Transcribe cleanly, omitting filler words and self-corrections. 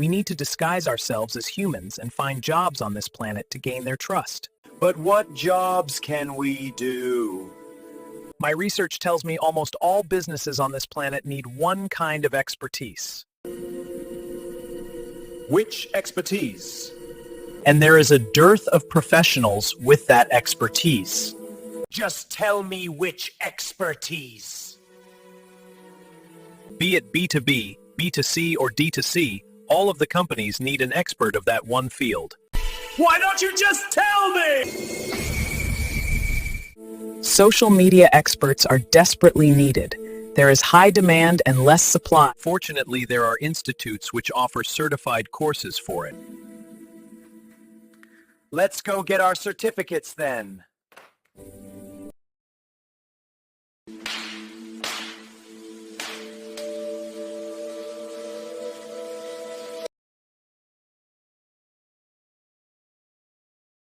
We need to disguise ourselves as humans and find jobs on this planet to gain their trust. But what jobs can we do? My research tells me almost all businesses on this planet need one kind of expertise. Which expertise? And there is a dearth of professionals with that expertise. Just tell me which expertise. Be it B2B, B2C, or D2C, all of the companies need an expert of that one field. Why don't you just tell me? Social media experts are desperately needed. There is high demand and less supply. Fortunately, there are institutes which offer certified courses for it. Let's go get our certificates then.